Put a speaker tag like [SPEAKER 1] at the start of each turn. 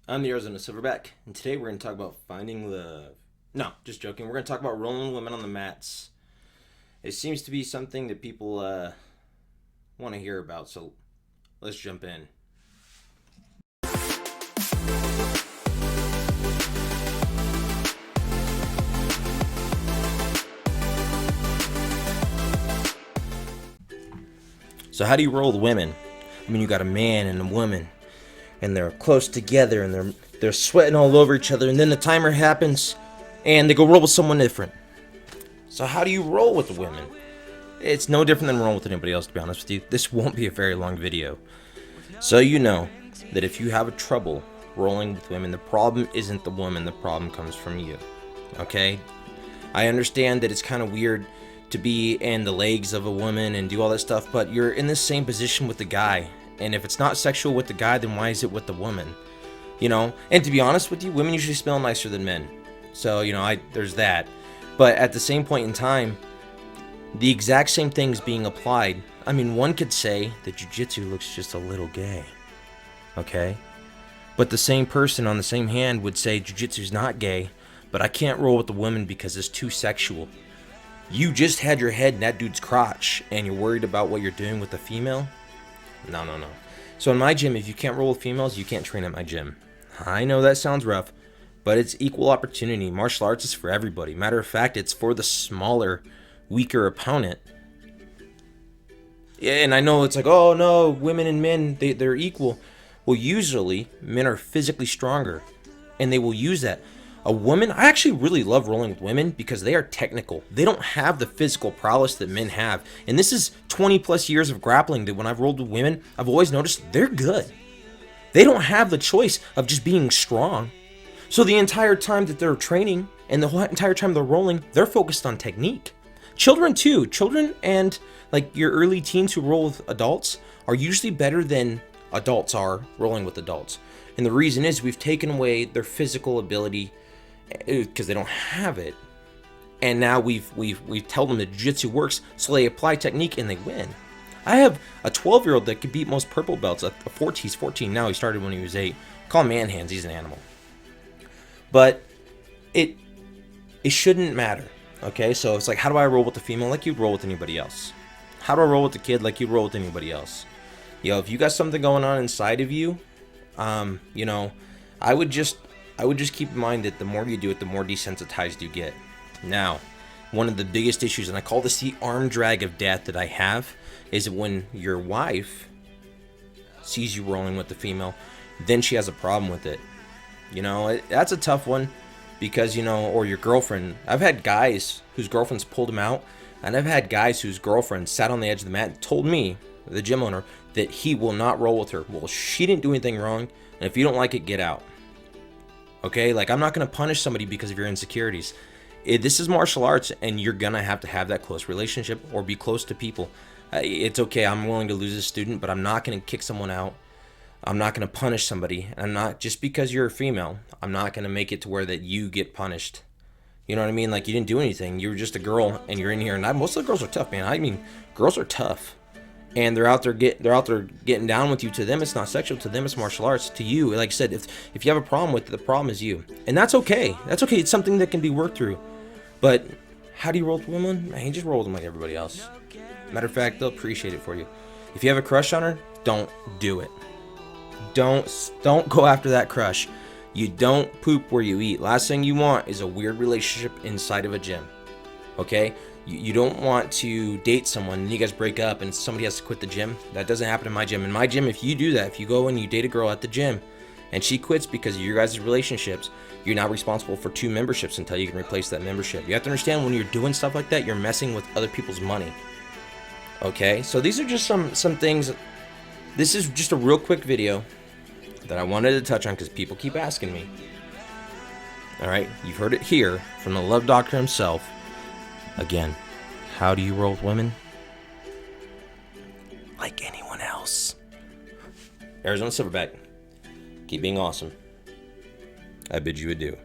[SPEAKER 1] I'm the Arizona Silverback, and today we're going to talk about finding love. No, just joking. We're going to talk about rolling women on the mats. It seems to be something that people want to hear about, so let's jump in. So, how do you roll with women? I mean, you got a man and a woman, and they're close together, and they're sweating all over each other, and then the timer happens, and they go roll with someone different. So, how do you roll with the women? It's no different than rolling with anybody else, to be honest with you. This won't be a very long video. So you know that if you have a trouble rolling with women, the problem isn't the woman, the problem comes from you. Okay? I understand that it's kind of weird to be in the legs of a woman and do all that stuff, but you're in the same position with the guy. And if it's not sexual with the guy, then why is it with the woman? You know? And to be honest with you, women usually smell nicer than men. So, there's that. But at the same point in time, the exact same thing's being applied. I mean, one could say that Jiu-Jitsu looks just a little gay. Okay? But the same person on the same hand would say Jiu-Jitsu's not gay, but I can't roll with the women because it's too sexual. You just had your head in that dude's crotch, and you're worried about what you're doing with the female? No. So in my gym, if you can't roll with females, you can't train at my gym. I know that sounds rough, but it's equal opportunity. Martial arts is for everybody. Matter of fact, it's for the smaller, weaker opponent. Yeah, and I know it's like, oh no, women and men, they're equal. Well, usually men are physically stronger, and they will use that. A woman, I actually really love rolling with women because they are technical. They don't have the physical prowess that men have. And this is 20 plus years of grappling that when I've rolled with women, I've always noticed they're good. They don't have the choice of just being strong. So the entire time that they're training and the whole entire time they're rolling, they're focused on technique. Children too. Children and like your early teens who roll with adults are usually better than adults are rolling with adults. And the reason is we've taken away their physical ability because they don't have it. And now we've told them that jiu-jitsu works, so they apply technique and they win. I have a 12-year-old that could beat most purple belts. He's 14 now. He started when he was 8. Call him man hands. He's an animal. But it shouldn't matter. Okay, so it's like, how do I roll with the female like you'd roll with anybody else? How do I roll with the kid like you'd roll with anybody else? If you got something going on inside of you, I would just keep in mind that the more you do it, the more desensitized you get. Now, one of the biggest issues, and I call this the arm drag of death that I have, is when your wife sees you rolling with the female, then she has a problem with it. That's a tough one. Because, or your girlfriend. I've had guys whose girlfriends pulled them out, and I've had guys whose girlfriend sat on the edge of the mat and told me, the gym owner, that he will not roll with her. Well, she didn't do anything wrong, and if you don't like it, get out. Okay? Like, I'm not going to punish somebody because of your insecurities. This is martial arts, and you're going to have that close relationship or be close to people. It's okay. I'm willing to lose a student, but I'm not going to kick someone out. I'm not going to punish somebody. I'm not, just because you're a female, I'm not going to make it to where that you get punished. You know what I mean? Like, you didn't do anything. You were just a girl, and you're in here. And most of the girls are tough, man. I mean, girls are tough, and they're out there getting down with you. To them, it's not sexual. To them, it's martial arts. To you, like I said, if you have a problem with it, the problem is you, and that's okay. That's okay. It's something that can be worked through. But how do you roll with women? Man, you just roll with them like everybody else. Matter of fact, they'll appreciate it for you. If you have a crush on her, don't do it. Don't go after that crush. You don't poop where you eat. Last thing you want is a weird relationship inside of a gym. Okay? You don't want to date someone and you guys break up and somebody has to quit the gym. That doesn't happen in my gym. In my gym, if you do that, if you go and you date a girl at the gym and she quits because of your guys' relationships, you're now responsible for 2 memberships until you can replace that membership. You have to understand, when you're doing stuff like that, you're messing with other people's money. Okay? So these are just some things. This is just a real quick video that I wanted to touch on because people keep asking me. Alright, you've heard it here from the Love Doctor himself. Again, how do you roll with women? Like anyone else. Arizona Silverback, keep being awesome. I bid you adieu.